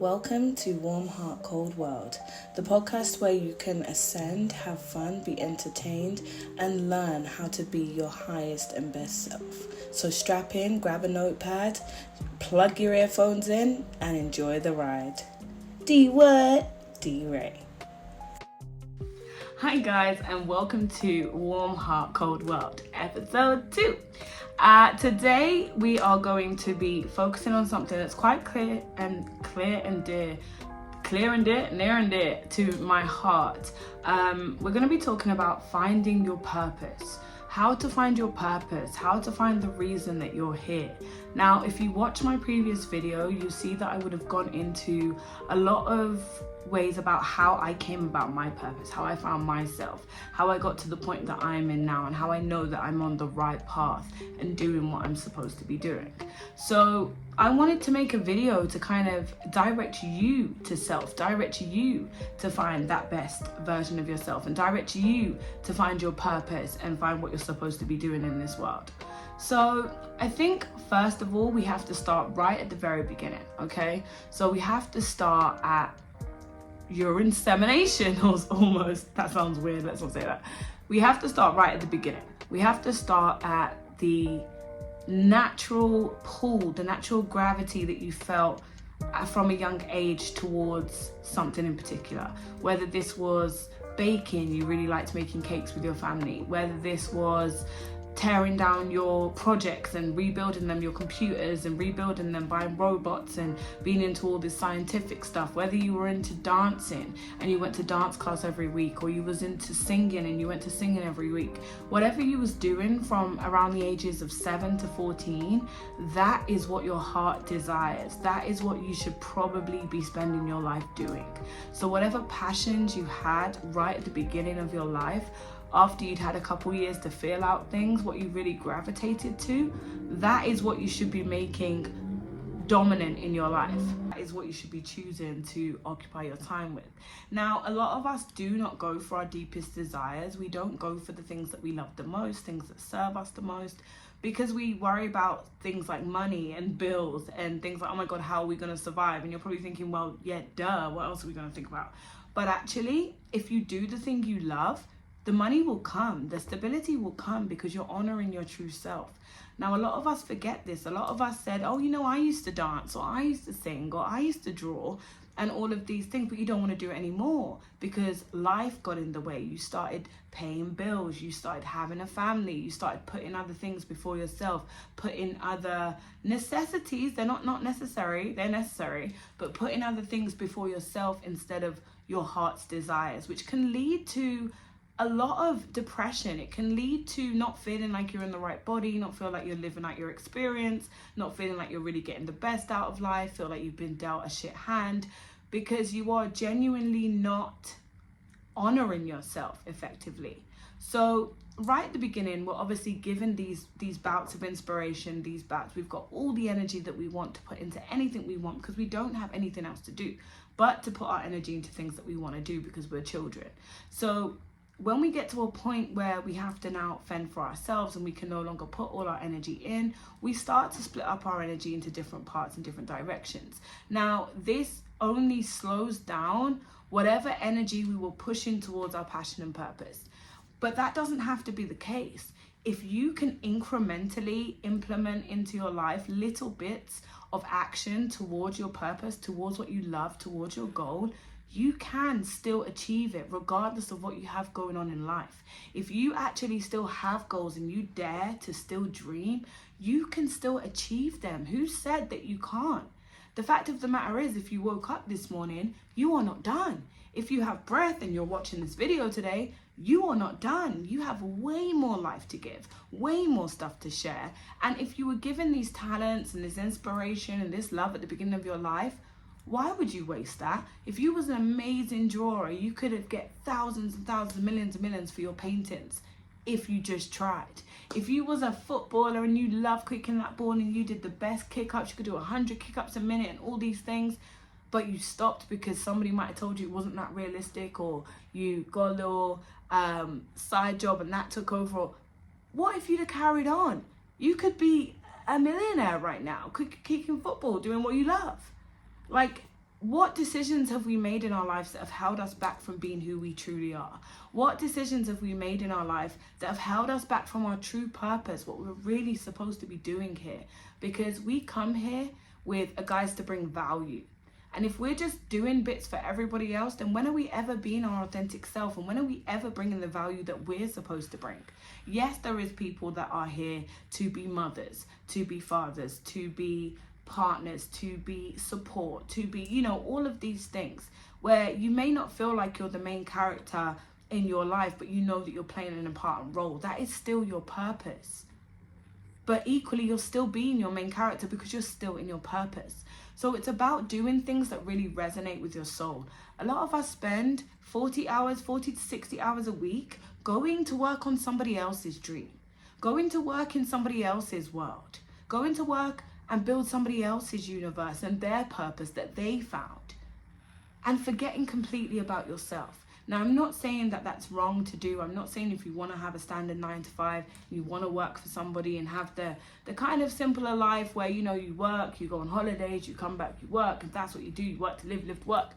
Welcome to Warm Heart Cold World, the podcast where you can ascend, have fun, be entertained, and learn how to be your highest and best self. So strap in, grab a notepad, plug your earphones in, and enjoy the ride. DERAY. Hi guys, and welcome to Warm Heart Cold World, episode 2. Today we are going to be focusing on something that's quite near and dear to my heart. We're going to be talking about finding your purpose. How to find your purpose, how to find the reason that you're here. Now, if you watch my previous video, you see that I would have gone into a lot of ways about how I came about my purpose, how I found myself, how I got to the point that I'm in now, and how I know that I'm on the right path and doing what I'm supposed to be doing. So I wanted to make a video to kind of direct you to self, direct you to find that best version of yourself, and direct you to find your purpose and find what you're supposed to be doing in this world. So I think first of all, we have to start right at the very beginning, okay? So we have to start at your insemination, almost. That sounds weird, let's not say that. We have to start right at the beginning. We have to start at the natural pull, the natural gravity that you felt from a young age towards something in particular. Whether this was baking, you really liked making cakes with your family. Whether this was tearing down your projects and rebuilding them, your computers and rebuilding them, buying robots and being into all this scientific stuff. Whether you were into dancing and you went to dance class every week, or you was into singing and you went to singing every week. Whatever you was doing from around the ages of 7 to 14, that is what your heart desires. That is what you should probably be spending your life doing. So whatever passions you had right at the beginning of your life, after you'd had a couple years to feel out things, what you really gravitated to, that is what you should be making dominant in your life. That is what you should be choosing to occupy your time with. Now, a lot of us do not go for our deepest desires. We don't go for the things that we love the most, things that serve us the most, because we worry about things like money and bills and things like, oh my God, how are we going to survive? And you're probably thinking, well, yeah, duh, what else are we going to think about? But actually, if you do the thing you love, the money will come, the stability will come, because you're honoring your true self. Now, a lot of us forget this. A lot of us said, oh, you know, I used to dance, or I used to sing, or I used to draw, and all of these things, but you don't want to do it anymore because life got in the way. You started paying bills, you started having a family, you started putting other things before yourself, putting other necessities, they're not necessary, they're necessary, but putting other things before yourself instead of your heart's desires, which can lead to a lot of depression. It can lead to not feeling like you're in the right body, not feel like you're living out your experience, not feeling like you're really getting the best out of life, feel like you've been dealt a shit hand, because you are genuinely not honoring yourself effectively. So right at the beginning, we're obviously given these bouts of inspiration, these bouts, we've got all the energy that we want to put into anything we want, because we don't have anything else to do but to put our energy into things that we want to do, because we're children. So when we get to a point where we have to now fend for ourselves and we can no longer put all our energy in, we start to split up our energy into different parts and different directions. Now, this only slows down whatever energy we will push in towards our passion and purpose. But that doesn't have to be the case. If you can incrementally implement into your life little bits of action towards your purpose, towards what you love, towards your goal, you can still achieve it regardless of what you have going on in life. If you actually still have goals and you dare to still dream, you can still achieve them. Who said that you can't? The fact of the matter is, if you woke up this morning, you are not done. If you have breath and you're watching this video today, you are not done. You have way more life to give, way more stuff to share. And if you were given these talents and this inspiration and this love at the beginning of your life, why would you waste that? If you was an amazing drawer, you could have get thousands and thousands, millions and millions for your paintings if you just tried. If you was a footballer and you love kicking that ball and you did the best kick-ups, you could do 100 kick-ups a minute and all these things, but you stopped because somebody might have told you it wasn't that realistic, or you got a little side job and that took over. What if you'd have carried on? You could be a millionaire right now, kicking football, doing what you love. Like, what decisions have we made in our lives that have held us back from being who we truly are? What decisions have we made in our life that have held us back from our true purpose, what we're really supposed to be doing here? Because we come here with a guise to bring value. And if we're just doing bits for everybody else, then when are we ever being our authentic self? And when are we ever bringing the value that we're supposed to bring? Yes, there is people that are here to be mothers, to be fathers, to be partners, to be support, to be, you know, all of these things where you may not feel like you're the main character in your life, but you know that you're playing an important role. That is still your purpose. But equally, you're still being your main character because you're still in your purpose. So it's about doing things that really resonate with your soul. A lot of us spend 40 to 60 hours a week going to work on somebody else's dream, going to work in somebody else's world, going to work and build somebody else's universe and their purpose that they found, and forgetting completely about yourself. Now, I'm not saying that that's wrong to do. I'm not saying if you want to have a standard 9 to 5, you want to work for somebody and have the kind of simpler life where, you know, you work, you go on holidays, you come back, you work. If that's what you do, you work to live to work.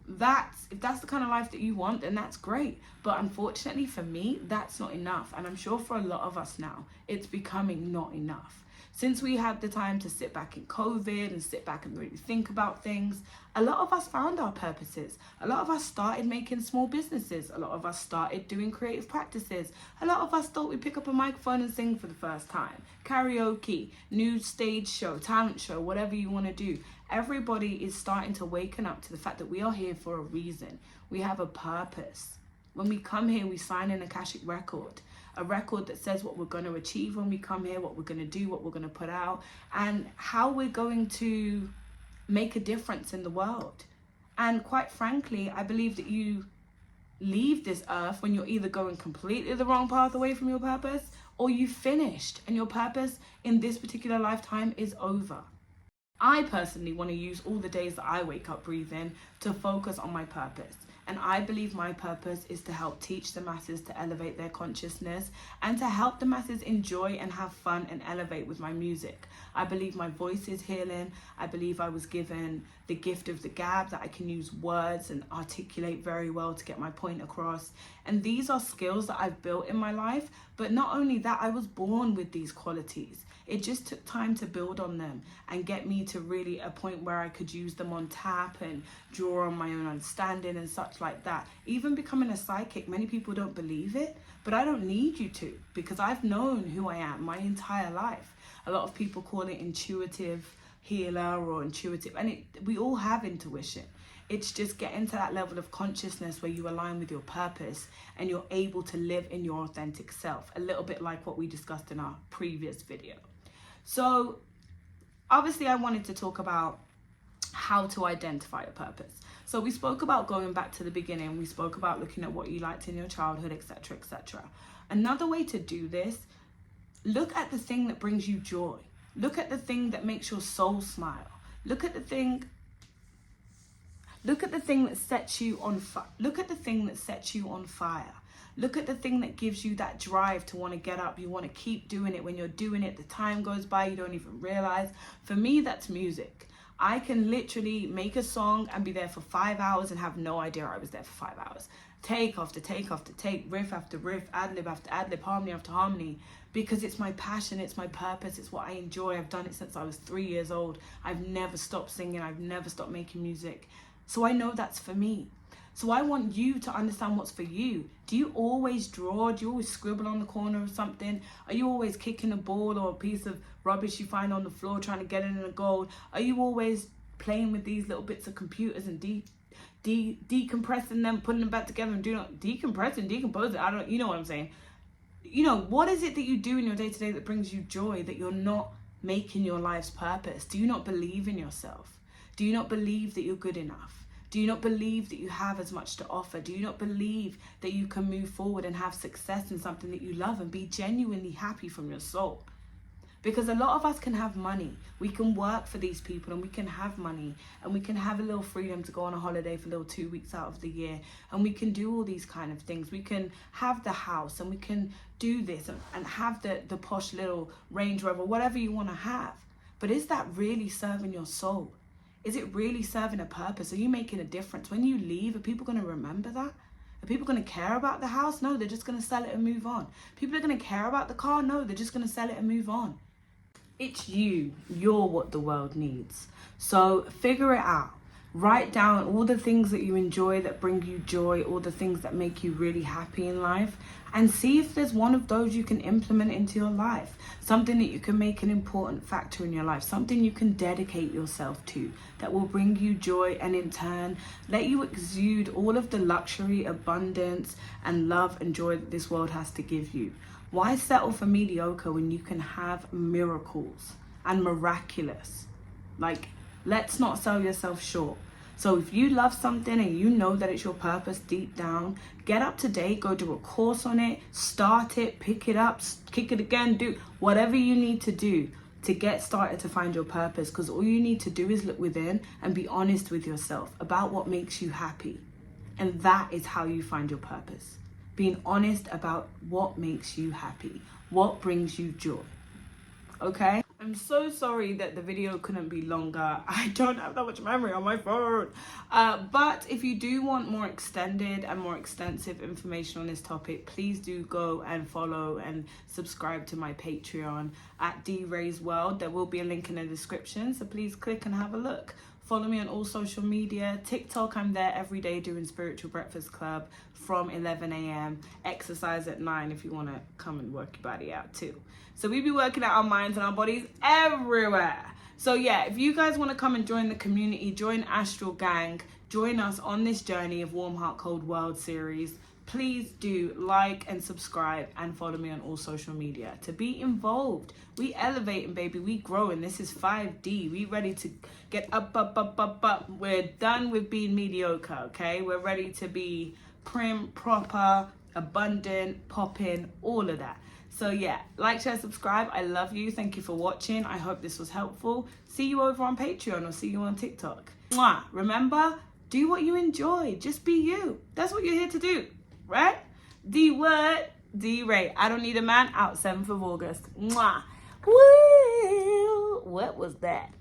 If that's the kind of life that you want, then that's great. But unfortunately for me, that's not enough. And I'm sure for a lot of us now, it's becoming not enough. Since we had the time to sit back in COVID and sit back and really think about things, a lot of us found our purposes. A lot of us started making small businesses. A lot of us started doing creative practices. A lot of us thought we'd pick up a microphone and sing for the first time. Karaoke, new stage show, talent show, whatever you want to do. Everybody is starting to waken up to the fact that we are here for a reason. We have a purpose. When we come here, we sign an Akashic record. A record that says what we're going to achieve when we come here, what we're going to do, what we're going to put out, and how we're going to make a difference in the world. And quite frankly, I believe that you leave this earth when you're either going completely the wrong path away from your purpose, or you finished and your purpose in this particular lifetime is over. I personally want to use all the days that I wake up, breathe in, to focus on my purpose. And I believe my purpose is to help teach the masses to elevate their consciousness and to help the masses enjoy and have fun and elevate with my music. I believe my voice is healing. I believe I was given the gift of the gab, that I can use words and articulate very well to get my point across. And these are skills that I've built in my life. But not only that, I was born with these qualities. It just took time to build on them and get me to really a point where I could use them on tap and draw on my own understanding and such like that. Even becoming a psychic, many people don't believe it, but I don't need you to, because I've known who I am my entire life. A lot of people call it intuitive healer or intuitive, and we all have intuition. It's just getting to that level of consciousness where you align with your purpose and you're able to live in your authentic self, a little bit like what we discussed in our previous video. So obviously I wanted to talk about how to identify a purpose. So we spoke about going back to the beginning. We spoke about looking at what you liked in your childhood, etc., etc. Another way to do this, look at the thing that brings you joy. Look at the thing that makes your soul smile. Look at the thing that sets you on fire. Look at the thing that sets you on fire. Look at the thing that gives you that drive to want to get up. You want to keep doing it. When you're doing it, the time goes by, you don't even realize. For me, that's music. I can literally make a song and be there for 5 hours and have no idea I was there for 5 hours. Take after take after take, riff after riff, ad-lib after ad-lib, harmony after harmony, because it's my passion, it's my purpose, it's what I enjoy. I've done it since I was 3 years old. I've never stopped singing. I've never stopped making music. So I know that's for me. So I want you to understand what's for you. Do you always draw? Do you always scribble on the corner of something? Are you always kicking a ball or a piece of rubbish you find on the floor trying to get it in a goal? Are you always playing with these little bits of computers and decompressing them, putting them back together and decompress and decompose it? You know what I'm saying? You know, what is it that you do in your day-to-day that brings you joy, that you're not making your life's purpose? Do you not believe in yourself? Do you not believe that you're good enough? Do you not believe that you have as much to offer? Do you not believe that you can move forward and have success in something that you love and be genuinely happy from your soul? Because a lot of us can have money. We can work for these people and we can have money and we can have a little freedom to go on a holiday for a little 2 weeks out of the year. And we can do all these kind of things. We can have the house and we can do this and have the posh little Range Rover, whatever you want to have. But is that really serving your soul? Is it really serving a purpose? Are you making a difference? When you leave, are people going to remember that? Are people going to care about the house? No, they're just going to sell it and move on. People are going to care about the car? No, they're just going to sell it and move on. It's you. You're what the world needs. So figure it out. Write down all the things that you enjoy, that bring you joy, all the things that make you really happy in life, and see if there's one of those you can implement into your life. Something that you can make an important factor in your life, something you can dedicate yourself to that will bring you joy and in turn let you exude all of the luxury, abundance, and love and joy that this world has to give you. Why settle for mediocre when you can have miracles and miraculous? Like, let's not sell yourself short. So if you love something and you know that it's your purpose deep down, get up to date, go do a course on it, start it, pick it up, kick it again, do whatever you need to do to get started to find your purpose. Because all you need to do is look within and be honest with yourself about what makes you happy. And that is how you find your purpose. Being honest about what makes you happy, what brings you joy. Okay? I'm so sorry that the video couldn't be longer. I don't have that much memory on my phone. But if you do want more extended and more extensive information on this topic, please do go and follow and subscribe to my Patreon at DERAY'S World. There will be a link in the description, so please click and have a look. Follow me on all social media. TikTok, I'm there every day doing Spiritual Breakfast Club from 11 a.m. Exercise at 9 if you want to come and work your body out too. So we be working out our minds and our bodies everywhere. So yeah, if you guys want to come and join the community, join Astral Gang, join us on this journey of Warm Heart Cold World series, please do like and subscribe and follow me on all social media to be involved. We elevating, baby. We growing. This is 5D. We ready to get up, up, up, up, up. We're done with being mediocre, okay? We're ready to be prim, proper, abundant, popping, all of that. So yeah, like, share, subscribe. I love you. Thank you for watching. I hope this was helpful. See you over on Patreon or see you on TikTok. Mwah. Remember, do what you enjoy. Just be you. That's what you're here to do. Right? D-word, D-Ray. I Don't Need a Man, out 7th of August. Mwah. Woo! What was that?